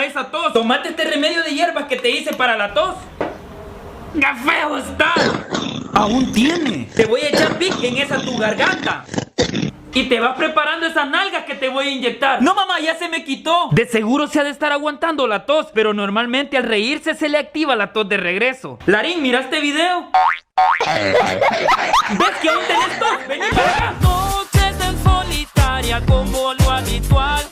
esa tos. Tomate este remedio de hierbas que te hice para la tos. ¡Qué feo está! Aún tiene. Te voy a echar Vic en esa tu garganta. Y te vas preparando esas nalgas que te voy a inyectar. No, mamá, ya se me quitó. De seguro se ha de estar aguantando la tos, pero normalmente al reírse se le activa la tos de regreso. Larín, ¿mira este video? ¿Ves que aún tenés tos? Vení para acá. Noches en solitaria como lo habitual.